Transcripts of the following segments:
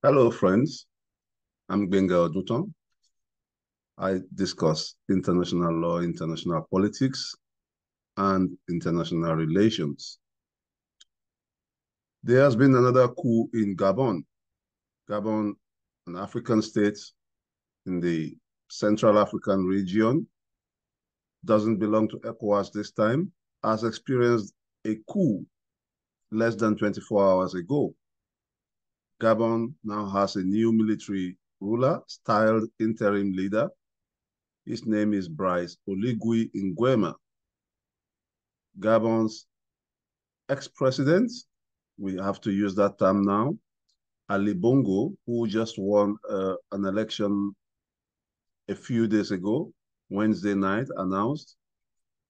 Hello, friends. I'm Benga. I discuss international law, international politics, and international relations. There has been another coup in Gabon. Gabon, an African state in the Central African region, doesn't belong to ECOWAS this time, has experienced a coup less than 24 hours ago. Gabon now has a new military ruler, styled interim leader. His name is Brice Oligui Nguema. Gabon's ex-president, we have to use that term now, Ali Bongo, who just won an election a few days ago, Wednesday night, announced,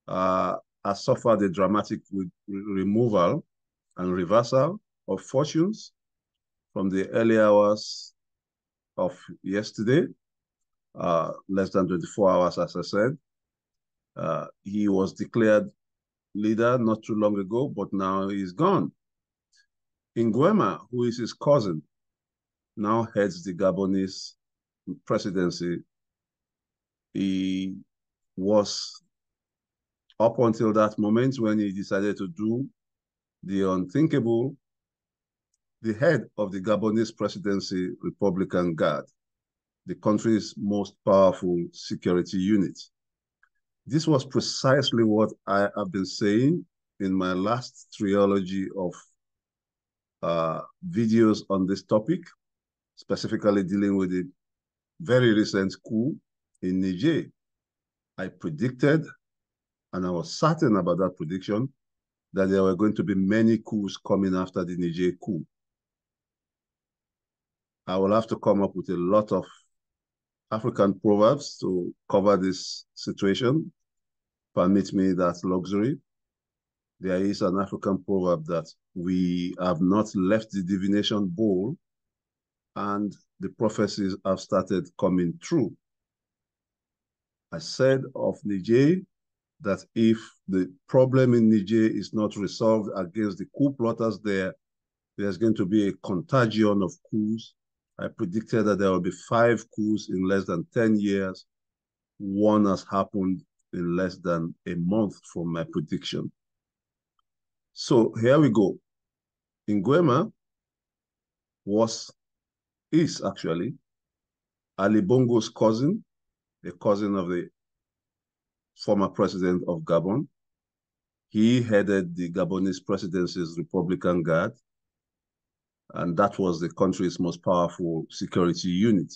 has suffered a dramatic removal and reversal of fortunes from the early hours of yesterday, less than 24 hours, as I said. He was declared leader not too long ago, but now he's gone. Nguema, who is his cousin, now heads the Gabonese presidency. He was, up until that moment when he decided to do the unthinkable, the head of the Gabonese presidency Republican Guard, the country's most powerful security unit. This was precisely what I have been saying in my last trilogy of videos on this topic, specifically dealing with the very recent coup in Niger. I predicted, and I was certain about that prediction, that there were going to be many coups coming after the Niger coup. I will have to come up with a lot of African proverbs to cover this situation. Permit me that luxury. There is an African proverb that we have not left the divination bowl and the prophecies have started coming true. I said of Niger that if the problem in Niger is not resolved against the coup plotters there, there's going to be a contagion of coups. I predicted that there will be 5 coups in less than 10 years. One has happened in less than a month from my prediction. So here we go. Nguema is actually Ali Bongo's cousin, a cousin of the former president of Gabon. He headed the Gabonese presidency's Republican Guard, and that was the country's most powerful security unit.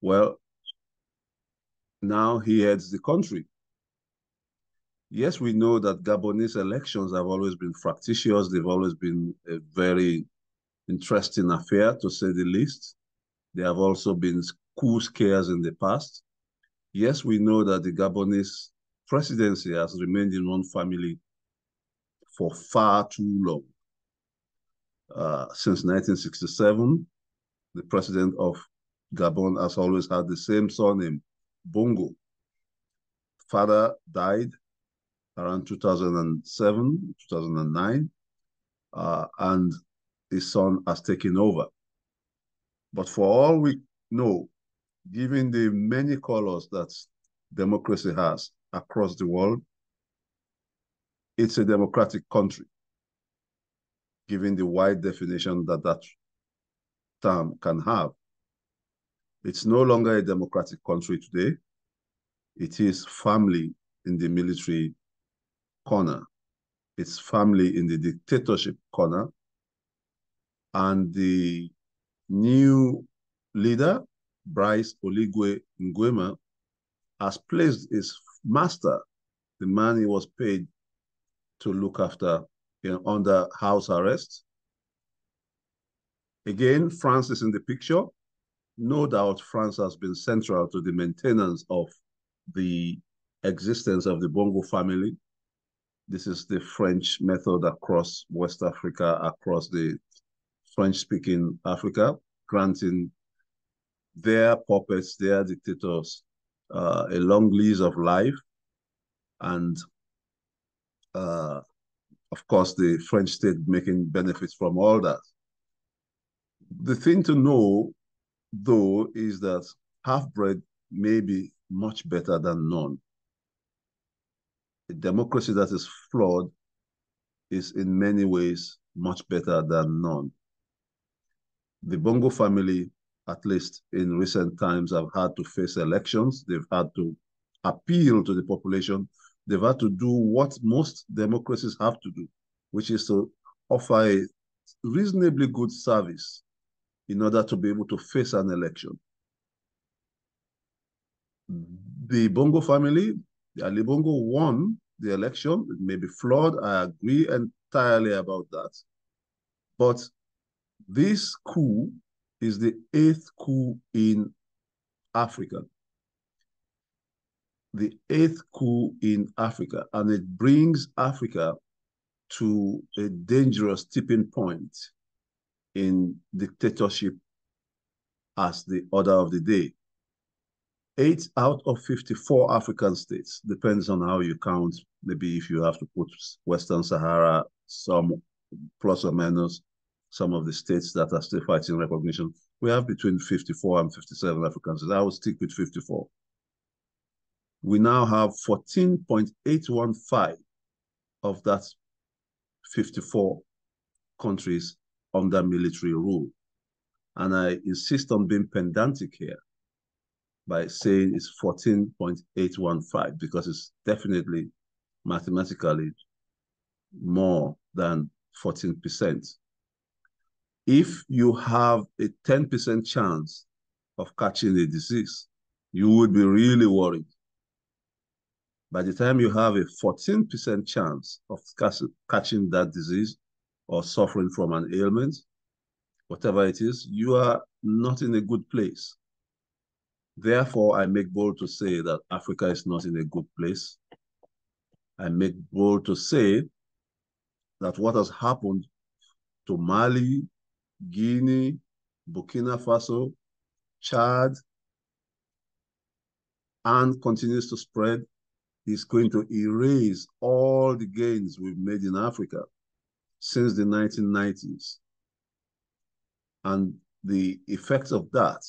Well, now he heads the country. Yes, we know that Gabonese elections have always been fractious. They've always been a very interesting affair, to say the least. There have also been coup scares in the past. Yes, we know that the Gabonese presidency has remained in one family for far too long. Since 1967, the president of Gabon has always had the same surname, Bongo. Father died around 2007, 2009, and his son has taken over. But for all we know, given the many colors that democracy has across the world, it's a democratic country, given the wide definition that that term can have. It's no longer a democratic country today. It is family in the military corner. It's family in the dictatorship corner. And the new leader, Brice Oligui Nguema, has placed his master, the man he was paid to look after, under house arrest. Again, France is in the picture. No doubt France has been central to the maintenance of the existence of the Bongo family. This is the French method across West Africa, across the French-speaking Africa, granting their puppets, their dictators, a long lease of life. And of course, the French state making benefits from all that. The thing to know, though, is that half-bred may be much better than none. A democracy that is flawed is in many ways much better than none. The Bongo family, at least in recent times, have had to face elections. They've had to appeal to the population. They've had to do what most democracies have to do, which is to offer a reasonably good service in order to be able to face an election. The Bongo family, the Ali Bongo won the election. It may be flawed. I agree entirely about that. But this coup is the 8th coup in Africa. The 8th coup in Africa. And it brings Africa to a dangerous tipping point in dictatorship as the order of the day. 8 out of 54 African states, depends on how you count. Maybe if you have to put Western Sahara, some plus or minus, some of the states that are still fighting recognition. We have between 54 and 57 African states. I will stick with 54. We now have 14.815 of that 54 countries under military rule. And I insist on being pedantic here by saying it's 14.815 because it's definitely mathematically more than 14%. If you have a 10% chance of catching a disease, you would be really worried. By the time you have a 14% chance of catching that disease or suffering from an ailment, whatever it is, you are not in a good place. Therefore, I make bold to say that Africa is not in a good place. I make bold to say that what has happened to Mali, Guinea, Burkina Faso, Chad, and continues to spread is going to erase all the gains we've made in Africa since the 1990s. And the effects of that,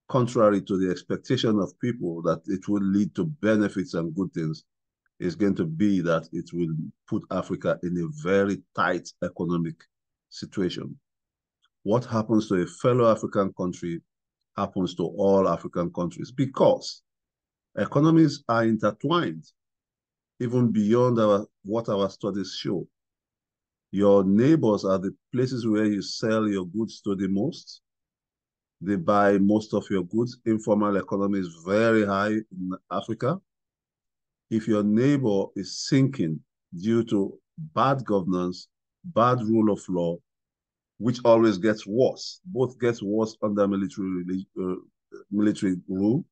contrary to the expectation of people that it will lead to benefits and good things, is going to be that it will put Africa in a very tight economic situation. What happens to a fellow African country happens to all African countries because economies are intertwined even beyond what our studies show. Your neighbors are the places where you sell your goods to the most. They buy most of your goods. Informal economy is very high in Africa. If your neighbor is sinking due to bad governance, bad rule of law, which always gets worse, both gets worse under military rule,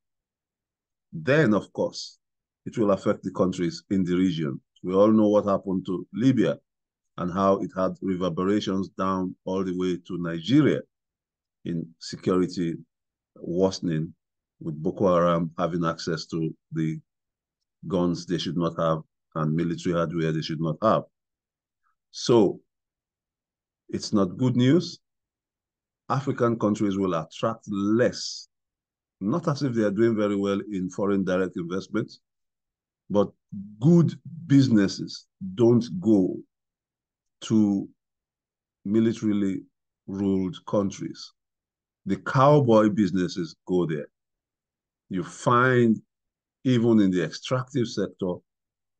then, of course, it will affect the countries in the region. We all know what happened to Libya and how it had reverberations down all the way to Nigeria in security worsening, with Boko Haram having access to the guns they should not have and military hardware they should not have. So it's not good news. African countries will attract less, not as if they are doing very well in foreign direct investments, but good businesses don't go to militarily ruled countries. The cowboy businesses go there. You find, even in the extractive sector,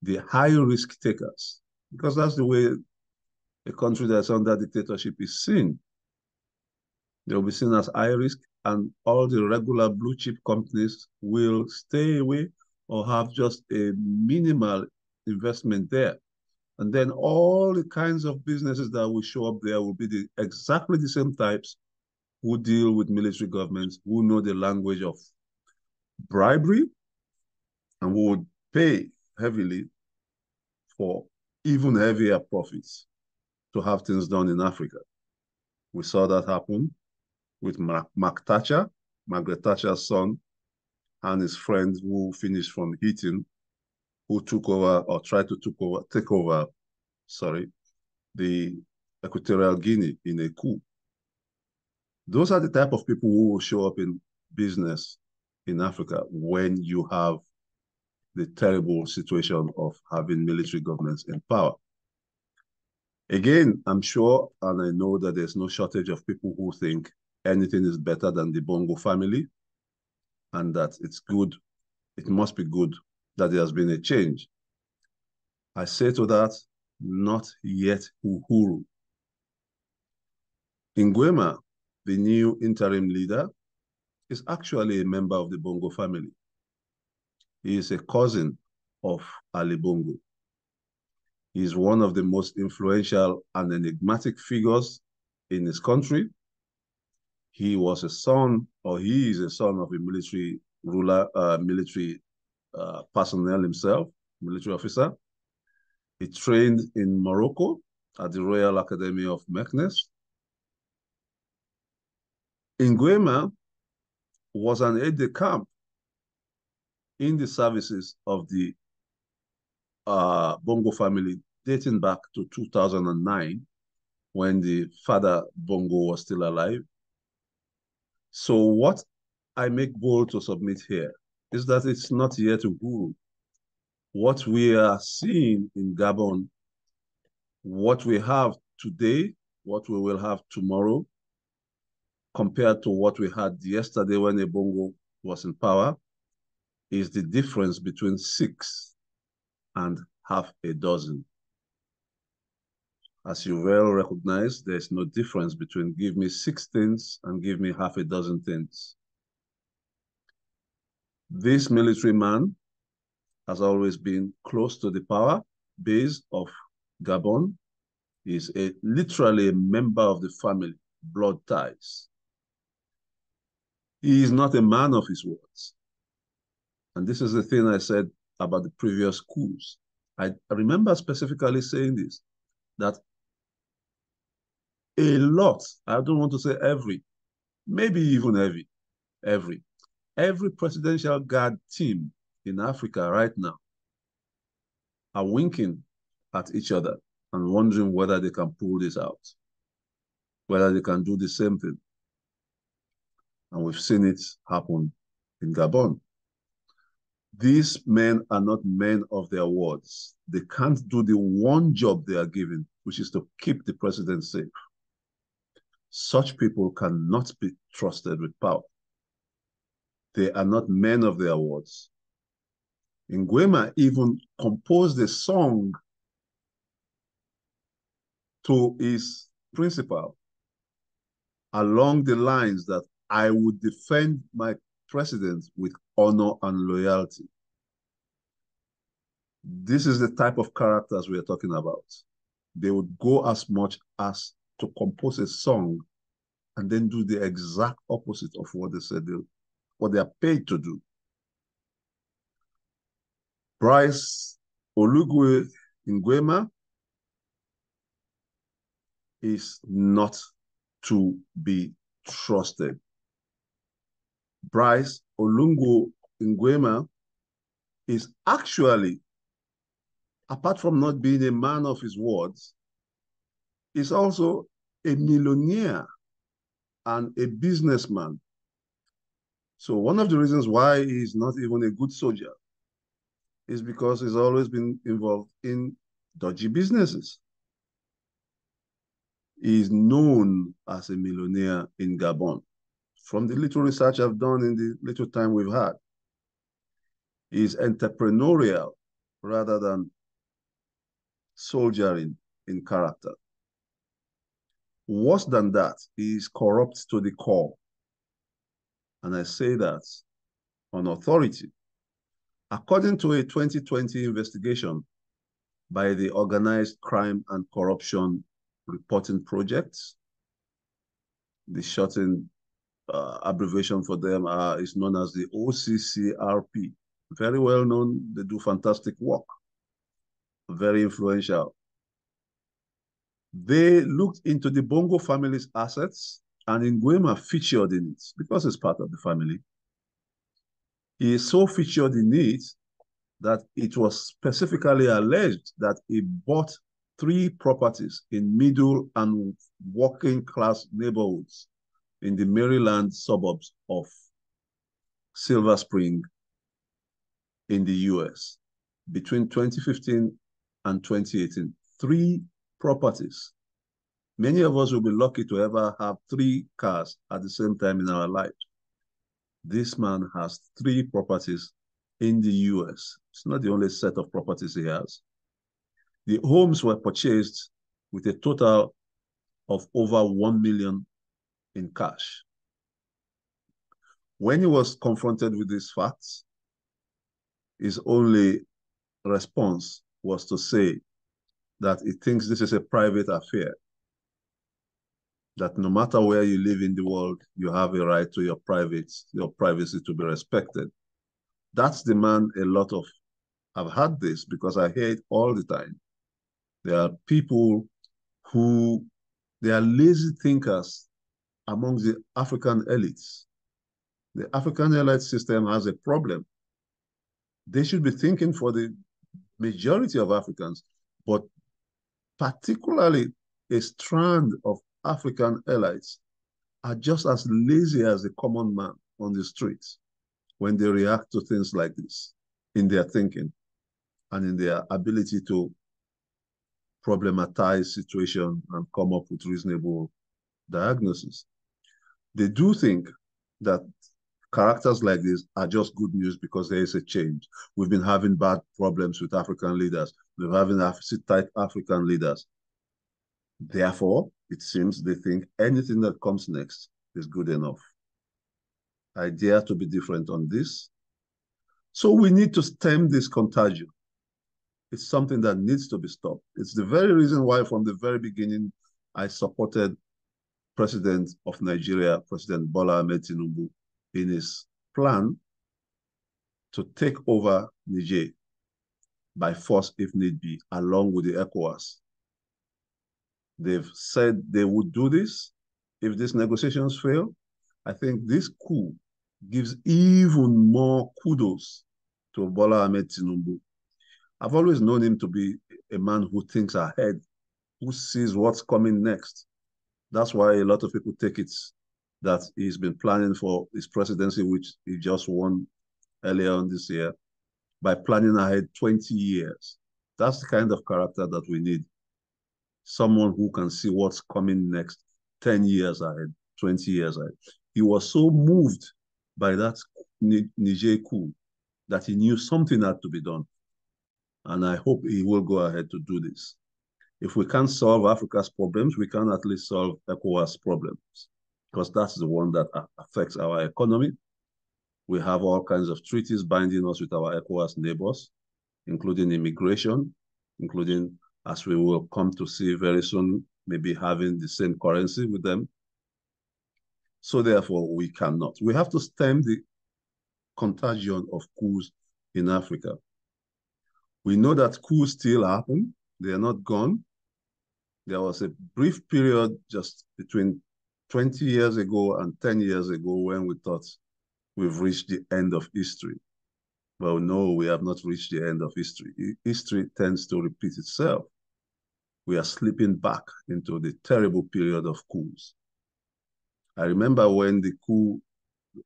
the high risk takers, because that's the way a country that's under dictatorship is seen. They'll be seen as high risk, and all the regular blue chip companies will stay away or have just a minimal investment there. And then all the kinds of businesses that will show up there will be exactly the same types who deal with military governments, who know the language of bribery, and who would pay heavily for even heavier profits to have things done in Africa. We saw that happen with Mark Thatcher, Margaret Thatcher's son, and his friend who finished from Heaton, who took over or tried to take over, the Equatorial Guinea in a coup. Those are the type of people who will show up in business in Africa when you have the terrible situation of having military governments in power. Again, I'm sure and I know that there's no shortage of people who think anything is better than the Bongo family and that it's good, it must be good that there has been a change. I say to that, not yet uhuru. Nguema, the new interim leader, is actually a member of the Bongo family. He is a cousin of Ali Bongo. He is one of the most influential and enigmatic figures in his country. He was a son, or he is a son of a military ruler, military personnel himself, military officer. He trained in Morocco at the Royal Academy of Meknes. Nguema was an aide-de-camp in the services of the Bongo family dating back to 2009 when the father Bongo was still alive. So what I make bold to submit here is that it's not yet uhuru. What we are seeing in Gabon, what we have today, what we will have tomorrow, compared to what we had yesterday when a Bongo was in power, is the difference between 6 and half a dozen. As you well recognize, there's no difference between give me 6 things and give me half a dozen things. This military man has always been close to the power base of Gabon. He's literally a member of the family, blood ties. He is not a man of his words. And this is the thing I said about the previous coups. I remember specifically saying this, that a lot, I don't want to say every, maybe even every presidential guard team in Africa right now are winking at each other and wondering whether they can pull this out, whether they can do the same thing. And we've seen it happen in Gabon. These men are not men of their words. They can't do the one job they are given, which is to keep the president safe. Such people cannot be trusted with power. They are not men of their words. Nguema even composed a song to his principal along the lines that I would defend my president with honor and loyalty. This is the type of characters we are talking about. They would go as much as to compose a song and then do the exact opposite of what they said, what they are paid to do. Bryce Olugwe Nguema is not to be trusted. Bryce Olungo Nguema is actually, apart from not being a man of his words, is also a millionaire and a businessman. So one of the reasons why he's not even a good soldier is because he's always been involved in dodgy businesses. He is known as a millionaire in Gabon. From the little research I've done in the little time we've had, he is entrepreneurial rather than soldiering in character. Worse than that, he is corrupt to the core. And I say that on authority. According to a 2020 investigation by the Organized Crime and Corruption Reporting Project, the shortened abbreviation for them is known as the OCCRP. Very well known, they do fantastic work, very influential. They looked into the Bongo family's assets, and Nguema featured in it because it's part of the family. He is so featured in it that it was specifically alleged that he bought 3 properties in middle and working class neighborhoods in the Maryland suburbs of Silver Spring in the US between 2015 and 2018. 3 properties. Many of us will be lucky to ever have 3 cars at the same time in our life. This man has 3 properties in the US. It's not the only set of properties he has. The homes were purchased with a total of over 1 million in cash. When he was confronted with these facts, his only response was to say that he thinks this is a private affair, that no matter where you live in the world, you have a right to your privacy to be respected. That's the man a lot of have had this, because I hear it all the time. There are people who, they are lazy thinkers among the African elites. The African elite system has a problem. They should be thinking for the majority of Africans, but particularly a strand of African elites are just as lazy as the common man on the streets when they react to things like this in their thinking and in their ability to problematize situation and come up with reasonable diagnosis. They do think that characters like this are just good news because there is a change. We've been having bad problems with African leaders. We're having tight African leaders. Therefore, it seems they think anything that comes next is good enough. I dare to be different on this. So we need to stem this contagion. It's something that needs to be stopped. It's the very reason why from the very beginning, I supported President of Nigeria, President Bola Ahmed Tinubu, in his plan to take over Niger by force if need be, along with the ECOWAS. They've said they would do this if these negotiations fail. I think this coup gives even more kudos to Bola Ahmed Tinubu. I've always known him to be a man who thinks ahead, who sees what's coming next. That's why a lot of people take it that he's been planning for his presidency, which he just won earlier on this year, by planning ahead 20 years. That's the kind of character that we need. Someone who can see what's coming next 10 years ahead, 20 years ahead. He was so moved by that Niger coup that he knew something had to be done. And I hope he will go ahead to do this. If we can't solve Africa's problems, we can at least solve ECOWAS problems, because that's the one that affects our economy. We have all kinds of treaties binding us with our ECOWAS neighbors, including immigration, including, as we will come to see very soon, maybe having the same currency with them. So therefore, we cannot. We have to stem the contagion of coups in Africa. We know that coups still happen. They are not gone. There was a brief period just between 20 years ago and 10 years ago when we thought we've reached the end of history. Well, no, we have not reached the end of history. History tends to repeat itself. We are slipping back into the terrible period of coups. I remember when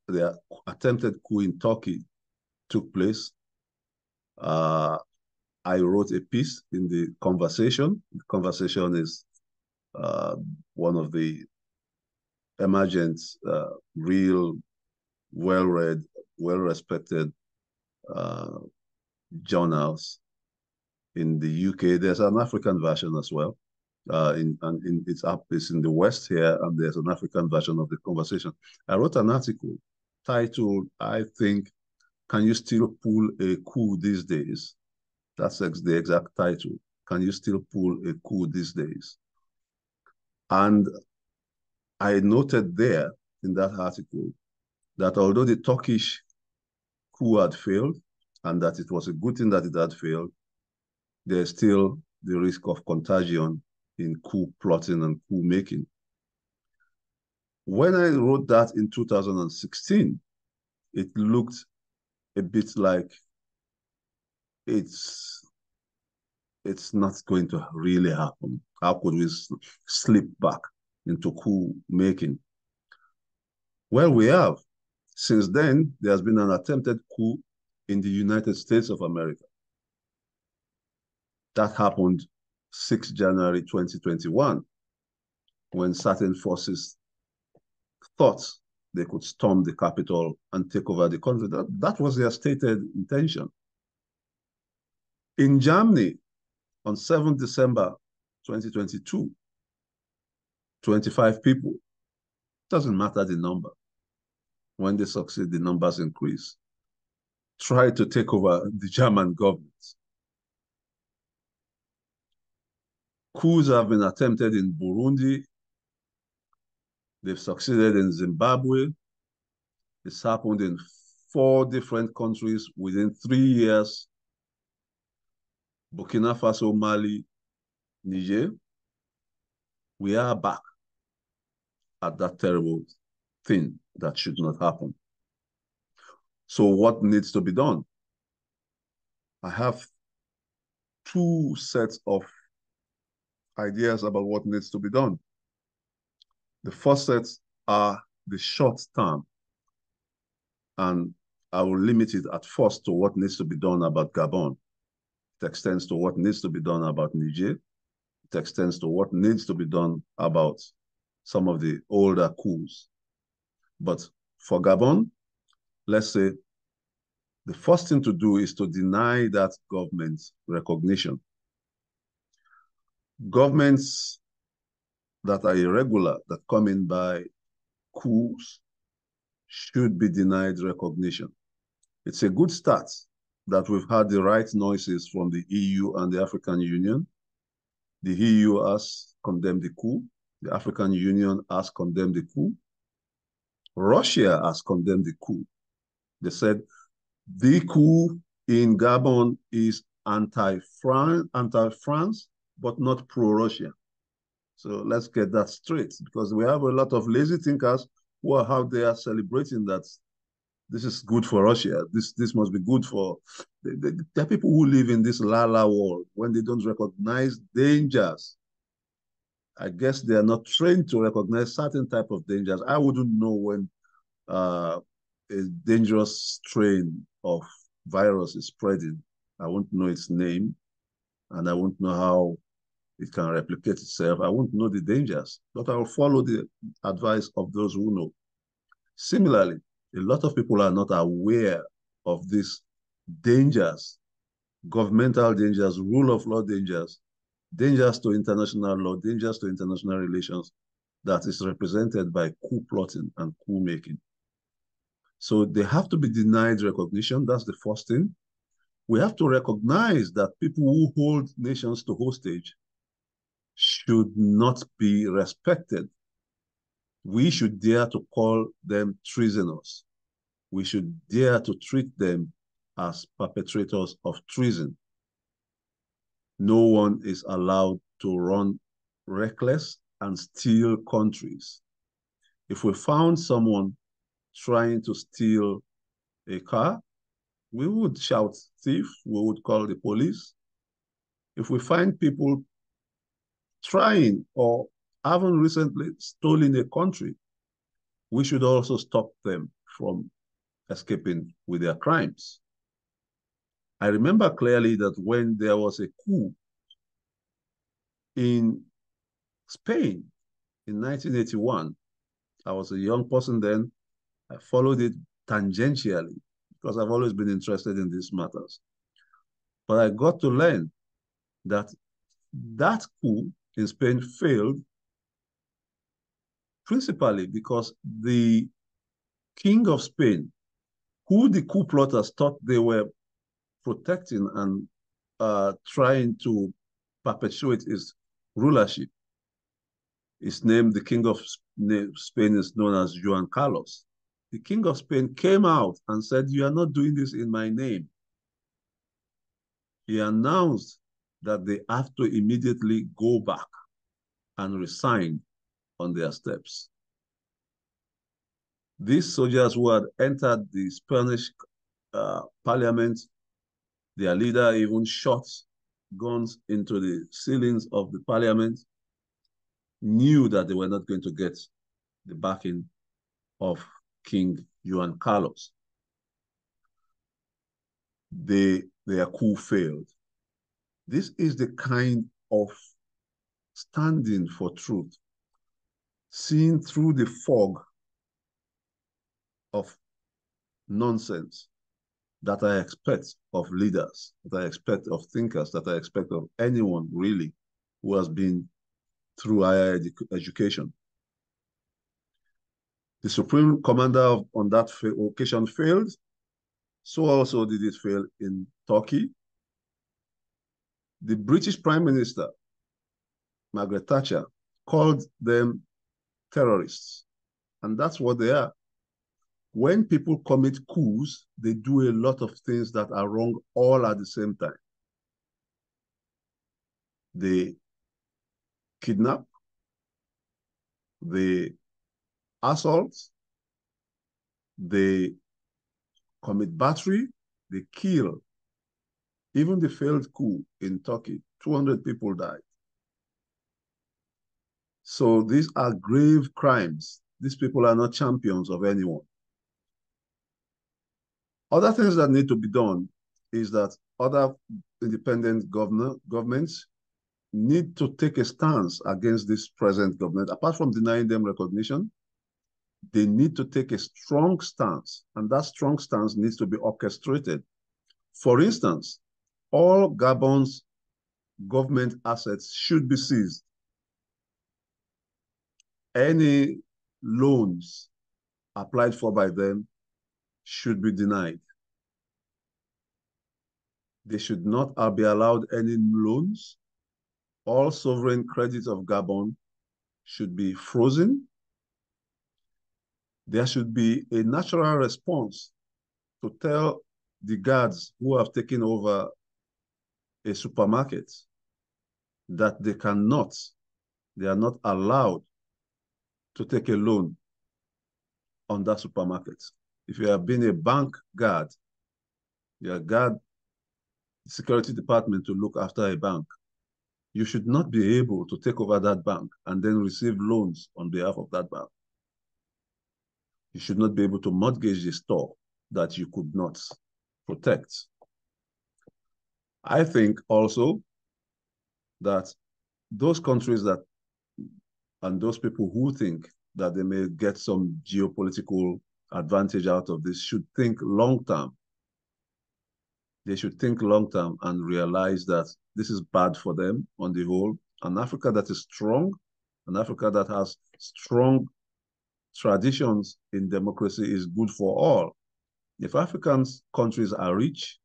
the attempted coup in Turkey took place. I wrote a piece in the Conversation. The Conversation is one of the emergent, real, well-read, well-respected journals in the UK. There's an African version as well. It's in the West here, and there's an African version of the Conversation. I wrote an article titled, I think, "Can you still pull a coup these days?" That's the exact title. Can you still pull a coup these days? And I noted there in that article that although the Turkish coup had failed, and that it was a good thing that it had failed, there's still the risk of contagion in coup plotting and coup making. When I wrote that in 2016, it looked a bit like it's not going to really happen. How could we slip back into coup making? Well, we have. Since then, there has been an attempted coup in the United States of America. That happened 6 January 2021, when certain forces thought they could storm the Capitol and take over the country. That was their stated intention. In Germany, on 7th December 2022, 25 people, doesn't matter the number. When they succeed, the numbers increase. Try to take over the German government. Coups have been attempted in Burundi. They've succeeded in Zimbabwe. It's happened in 4 different countries within 3 years. Burkina Faso, Mali, Niger. We are back at that terrible thing that should not happen. So what needs to be done? I have 2 sets of ideas about what needs to be done. The first sets are the short term, and I will limit it at first to what needs to be done about Gabon. It extends to what needs to be done about Niger. It extends to what needs to be done about some of the older coups. But for Gabon, let's say the first thing to do is to deny that government recognition. Governments that are irregular, that come in by coups, should be denied recognition. It's a good start that we've had the right noises from the EU and the African Union. The EU has condemned the coup. The African Union has condemned the coup. Russia has condemned the coup. They said the coup in Gabon is anti-France, but not pro-Russia. So let's get that straight, because we have a lot of lazy thinkers who are out there celebrating that this is good for Russia. This must be good for... There are people who live in this la-la world when they don't recognize dangers. I guess they are not trained to recognize certain type of dangers. I wouldn't know when a dangerous strain of virus is spreading. I won't know its name, and I won't know how it can replicate itself. I won't know the dangers, but I will follow the advice of those who know. Similarly, a lot of people are not aware of these dangers, governmental dangers, rule of law dangers, dangers to international law, dangers to international relations that is represented by coup plotting and coup making. So they have to be denied recognition. That's the first thing. We have to recognize that people who hold nations to hostage should not be respected. We should dare to call them treasoners. We should dare to treat them as perpetrators of treason. No one is allowed to run reckless and steal countries. If we found someone trying to steal a car, we would shout thief, we would call the police. If we find people trying or haven't recently stolen a country, we should also stop them from escaping with their crimes. I remember clearly that when there was a coup in Spain in 1981, I was a young person then. I followed it tangentially because I've always been interested in these matters. But I got to learn that that coup in Spain failed principally because the king of Spain, who the coup plotters thought they were protecting and trying to perpetuate his rulership, is named the king of Spain, is known as Juan Carlos. The king of Spain came out and said, "You are not doing this in my name." He announced that they have to immediately go back and resign on their steps. These soldiers who had entered the Spanish parliament, their leader even shot guns into the ceilings of the parliament, knew that they were not going to get the backing of King Juan Carlos. Their coup failed. This is the kind of standing for truth, seeing through the fog of nonsense that I expect of leaders, that I expect of thinkers, that I expect of anyone really who has been through higher education. The Supreme Commander on that occasion failed. So also did it fail in Turkey. The British Prime Minister, Margaret Thatcher, called them terrorists. And that's what they are. When people commit coups, they do a lot of things that are wrong all at the same time. They kidnap, they assault, they commit battery, they kill. Even the failed coup in Turkey, 200 people died. So these are grave crimes. These people are not champions of anyone. Other things that need to be done is that other independent governments need to take a stance against this present government. Apart from denying them recognition, they need to take a strong stance, and that strong stance needs to be orchestrated. For instance, all Gabon's government assets should be seized. Any loans applied for by them should be denied. They should not be allowed any loans. All sovereign credit of Gabon should be frozen. There should be a natural response to tell the guards who have taken over a supermarket that they are not allowed to take a loan on that supermarket. If you have been a bank guard, you're a guard, security department to look after a bank, you should not be able to take over that bank and then receive loans on behalf of that bank. You should not be able to mortgage the store that you could not protect. I think also that those countries and those people who think that they may get some geopolitical advantage out of this should think long-term. They should think long-term and realize that this is bad for them on the whole. An Africa that is strong, an Africa that has strong traditions in democracy is good for all. If African countries are rich,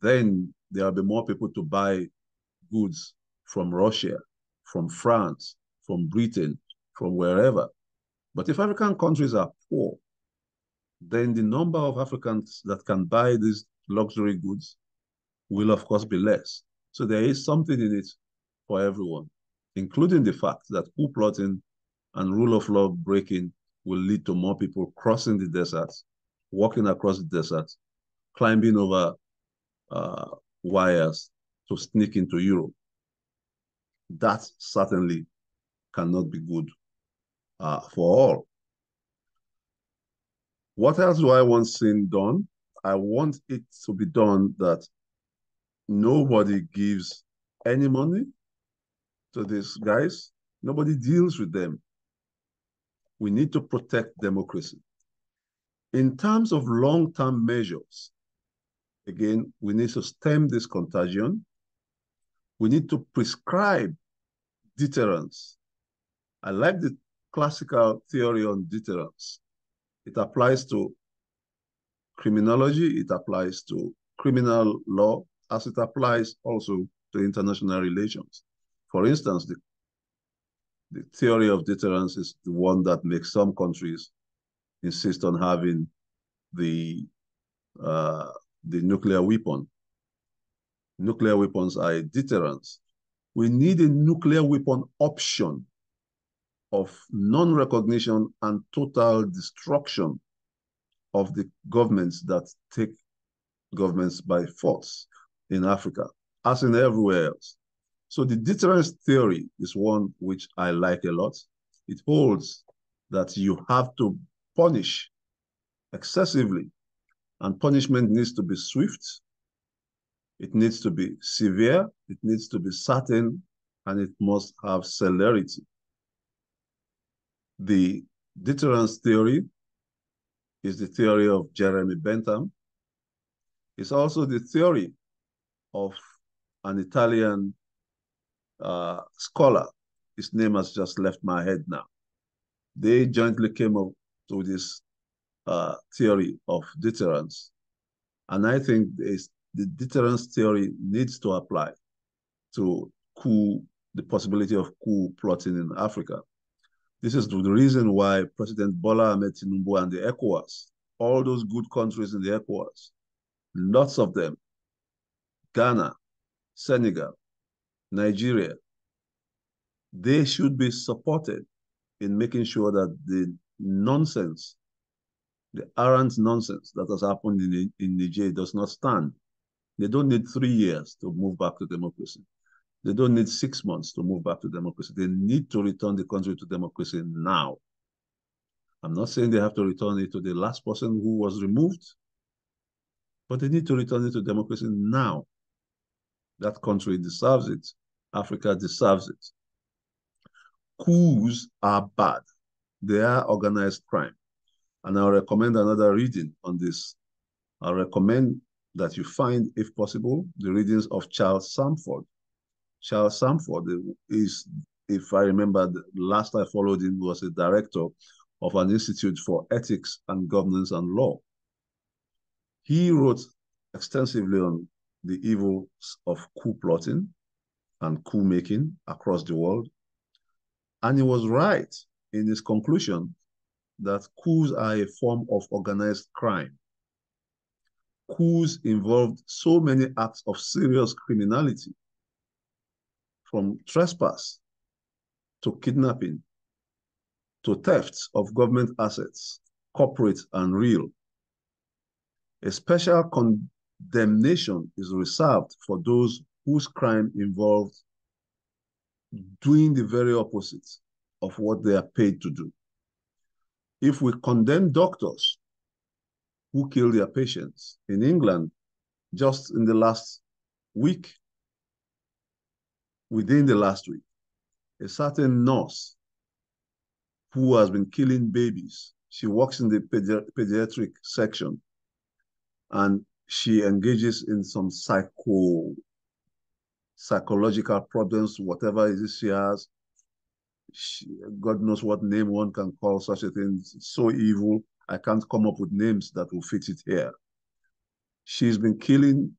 then there will be more people to buy goods from Russia, from France, from Britain, from wherever. But if African countries are poor, then the number of Africans that can buy these luxury goods will, of course, be less. So there is something in it for everyone, including the fact that coup plotting and rule of law breaking will lead to more people crossing the deserts, walking across the desert, climbing over wires to sneak into Europe. That certainly cannot be good for all. What else do I want seen done? I want it to be done that nobody gives any money to these guys. Nobody deals with them. We need to protect democracy. In terms of long-term measures, again, we need to stem this contagion. We need to prescribe deterrence. I like the classical theory on deterrence. It applies to criminology, it applies to criminal law, as it applies also to international relations. For instance, the theory of deterrence is the one that makes some countries insist on having the nuclear weapon. Nuclear weapons are a deterrence. We need a nuclear weapon option of non-recognition and total destruction of the governments that take governments by force in Africa, as in everywhere else. So the deterrence theory is one which I like a lot. It holds that you have to punish excessively, and punishment needs to be swift, it needs to be severe, it needs to be certain, and it must have celerity. The deterrence theory is the theory of Jeremy Bentham. It's also the theory of an Italian scholar. His name has just left my head now. They jointly came up to this theory of deterrence. And I think the deterrence theory needs to apply to the possibility of coup plotting in Africa. This is the reason why President Bola Ahmed Tinubu and the ECOWAS, all those good countries in the ECOWAS, lots of them, Ghana, Senegal, Nigeria, they should be supported in making sure that the nonsense, the arrant nonsense that has happened in Niger does not stand. They don't need 3 years to move back to democracy. They don't need 6 months to move back to democracy. They need to return the country to democracy now. I'm not saying they have to return it to the last person who was removed, but they need to return it to democracy now. That country deserves it. Africa deserves it. Coups are bad. They are organized crime. And I'll recommend another reading on this. I'll recommend that you find, if possible, the readings of Charles Samford. Charles Samford is, if I remember, the last I followed him was a director of an institute for ethics and governance and law. He wrote extensively on the evils of coup plotting and coup making across the world. And he was right in his conclusion that coups are a form of organized crime. Coups involved so many acts of serious criminality, from trespass to kidnapping to thefts of government assets, corporate and real. A special condemnation is reserved for those whose crime involved doing the very opposite of what they are paid to do. If we condemn doctors who kill their patients in England, just in the last week, within the last week, a certain nurse who has been killing babies, she works in the pediatric section, and she engages in some psychological problems, whatever it is she has. God knows what name one can call such a thing. It's so evil. I can't come up with names that will fit it here. She's been killing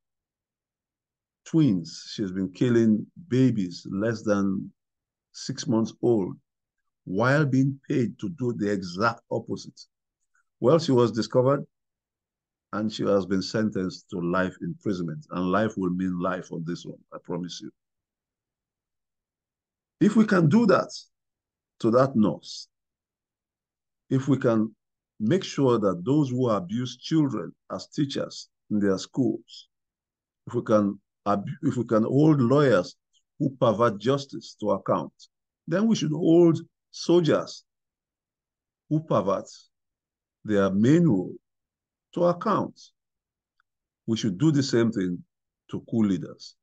twins. She's been killing babies less than 6 months old while being paid to do the exact opposite. Well, she was discovered and she has been sentenced to life imprisonment. And life will mean life on this one, I promise you. If we can do that to that nurse, if we can make sure that those who abuse children as teachers in their schools, if we can hold lawyers who pervert justice to account, then we should hold soldiers who pervert their main role to account. We should do the same thing to coup leaders.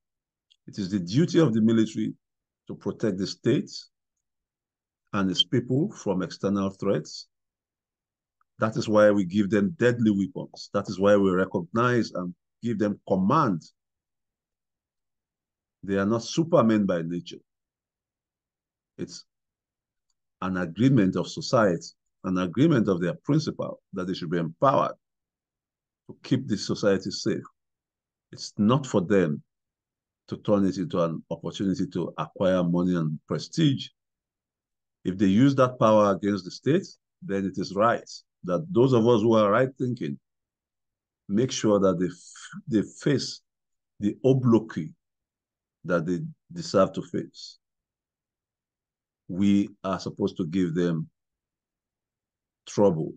It is the duty of the military to protect the state and its people from external threats. That is why we give them deadly weapons. That is why we recognize and give them command. They are not supermen by nature. It's an agreement of society, an agreement of their principle that they should be empowered to keep the society safe. It's not for them to turn it into an opportunity to acquire money and prestige. If they use that power against the state, then it is right that those of us who are right thinking make sure that they face the obloquy that they deserve to face. We are supposed to give them trouble.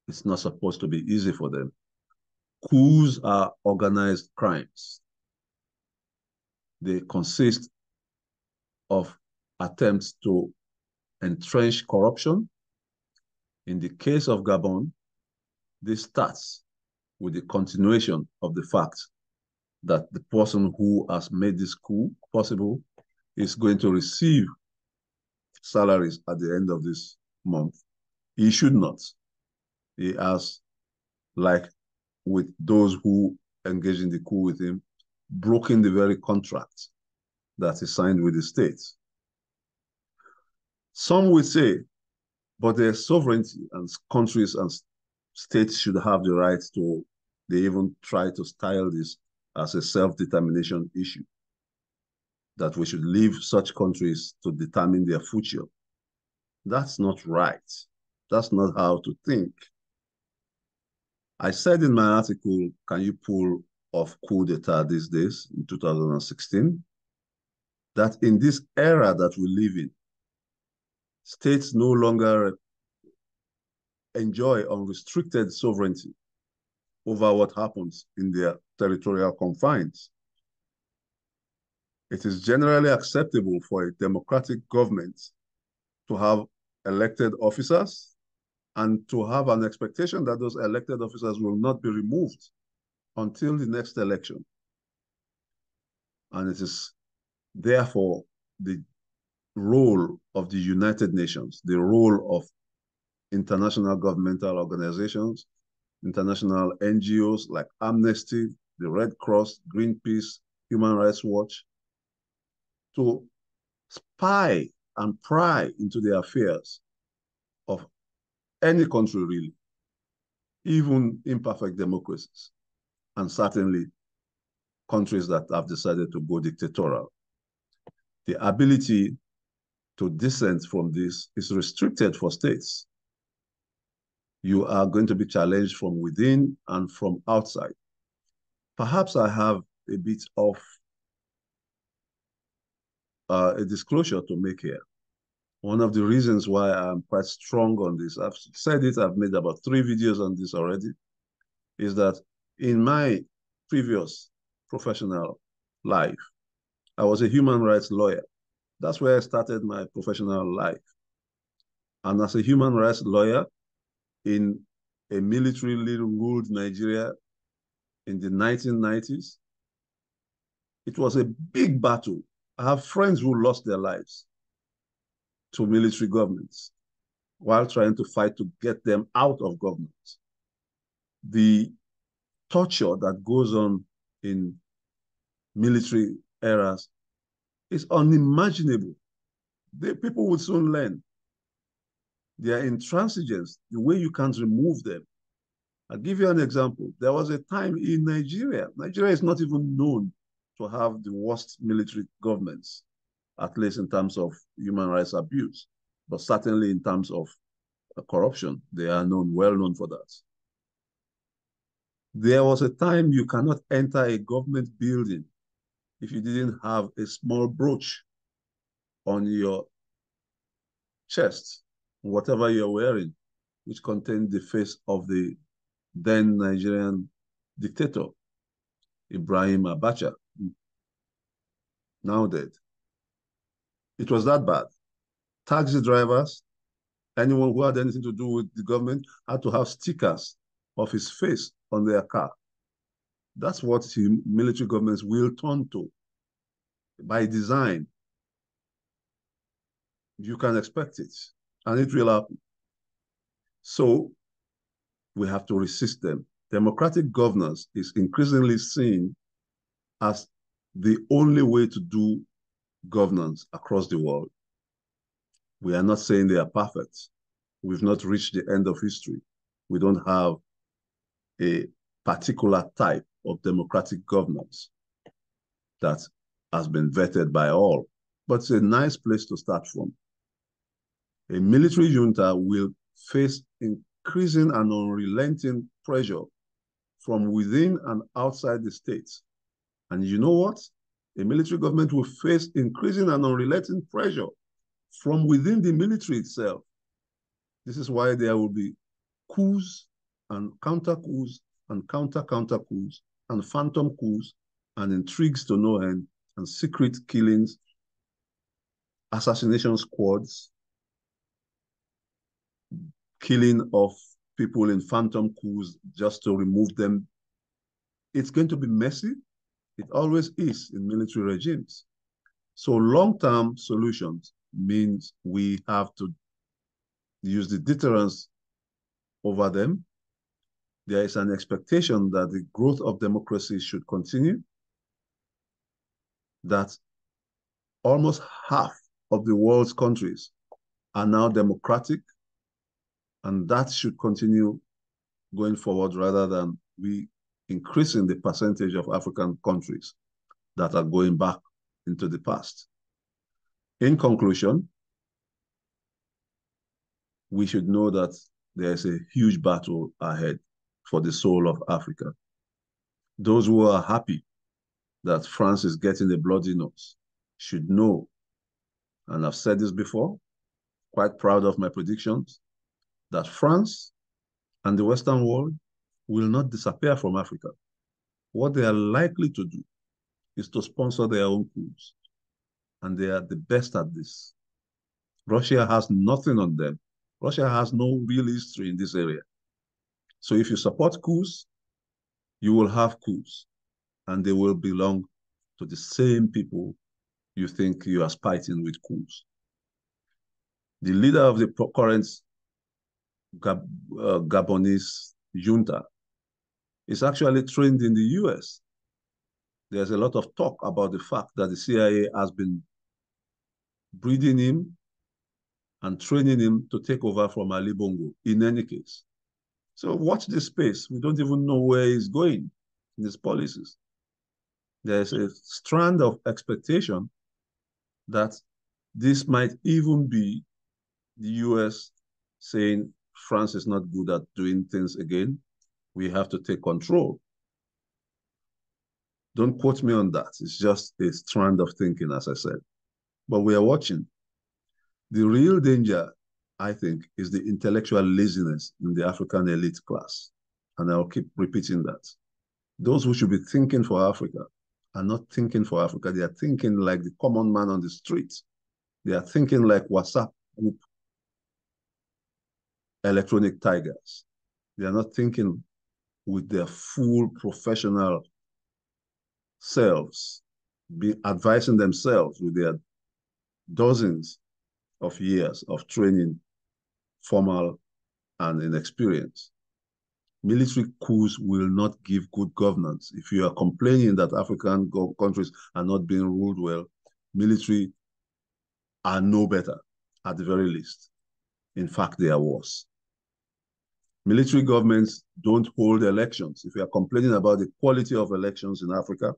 It's not supposed to be easy for them. Coups are organized crimes. They consist of attempts to entrench corruption, In the case of Gabon, this starts with the continuation of the fact that the person who has made this coup possible is going to receive salaries at the end of this month. He should not. He has, like with those who engage in the coup with him, broken the very contract that he signed with the states. Some will say, but their sovereignty and countries and states should have the right to, they even try to style this as a self-determination issue, that we should leave such countries to determine their future. That's not right. That's not how to think. I said in my article, Can You Pull Off Coup d'etat These Days, in 2016, that in this era that we live in, states no longer enjoy unrestricted sovereignty over what happens in their territorial confines. It is generally acceptable for a democratic government to have elected officers and to have an expectation that those elected officers will not be removed until the next election. And it is therefore the role of the United Nations, the role of international governmental organizations, international NGOs like Amnesty, the Red Cross, Greenpeace, Human Rights Watch, to spy and pry into the affairs of any country, really, even imperfect democracies, and certainly countries that have decided to go dictatorial. The ability to dissent from this is restricted for states. You are going to be challenged from within and from outside. Perhaps I have a bit of a disclosure to make here. One of the reasons why I'm quite strong on this, I've said it, I've made about 3 videos on this already, is that in my previous professional life, I was a human rights lawyer. That's where I started my professional life. And as a human rights lawyer in a militarily ruled Nigeria in the 1990s, it was a big battle. I have friends who lost their lives to military governments while trying to fight to get them out of government. The torture that goes on in military eras is unimaginable. People would soon learn. They are intransigents, the way you can't remove them. I'll give you an example. There was a time in Nigeria. Nigeria is not even known to have the worst military governments, at least in terms of human rights abuse, but certainly in terms of corruption. They are well known for that. There was a time you cannot enter a government building if you didn't have a small brooch on your chest, whatever you're wearing, which contained the face of the then Nigerian dictator, Ibrahim Abacha, now dead. It was that bad. Taxi drivers, anyone who had anything to do with the government, had to have stickers of his face on their car. That's what military governments will turn to by design. You can expect it, and it will happen. So we have to resist them. Democratic governance is increasingly seen as the only way to do governance across the world. We are not saying they are perfect. We've not reached the end of history. We don't have a particular type of democratic governance that has been vetted by all, but it's a nice place to start from. A military junta will face increasing and unrelenting pressure from within and outside the states. And you know what? A military government will face increasing and unrelenting pressure from within the military itself. This is why there will be coups and counter coups and counter coups and phantom coups and intrigues to no end and secret killings, assassination squads, killing of people in phantom coups just to remove them. It's going to be messy. It always is in military regimes. So long-term solutions means we have to use the deterrence over them. There is an expectation that the growth of democracy should continue, that almost half of the world's countries are now democratic, and that should continue going forward rather than we increasing the percentage of African countries that are going back into the past. In conclusion, we should know that there is a huge battle ahead for the soul of Africa. Those who are happy that France is getting a bloody nose should know, and I've said this before, quite proud of my predictions, that France and the Western world will not disappear from Africa. What they are likely to do is to sponsor their own coups, and they are the best at this. Russia has nothing on them. Russia has no real history in this area. So if you support coups, you will have coups, and they will belong to the same people you think you are spiting with coups. The leader of the current Gabonese junta is actually trained in the US. There's a lot of talk about the fact that the CIA has been breeding him and training him to take over from Ali Bongo in any case. So watch this space. We don't even know where he's going in his policies. There's a strand of expectation that this might even be the US saying France is not good at doing things again. We have to take control. Don't quote me on that. It's just a strand of thinking, as I said. But we are watching. The real danger, I think, is the intellectual laziness in the African elite class. And I'll keep repeating that. Those who should be thinking for Africa are not thinking for Africa. They are thinking like the common man on the street. They are thinking like WhatsApp group electronic tigers. They are not thinking with their full professional selves, be advising themselves with their dozens of years of training, formal and inexperience. Military coups will not give good governance. If you are complaining that African countries are not being ruled well, military are no better, at the very least. In fact, they are worse. Military governments don't hold elections. If you are complaining about the quality of elections in Africa,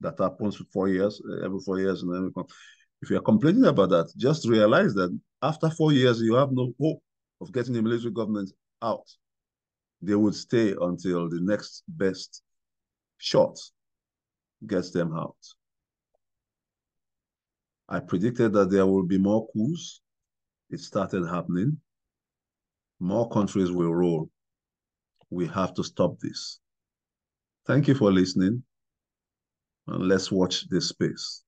that happens for 4 years, every 4 years in every country. If you're complaining about that, just realize that after 4 years, you have no hope of getting the military government out. They would stay until the next best shot gets them out. I predicted that there will be more coups. It started happening. More countries will roll. We have to stop this. Thank you for listening. And let's watch this space.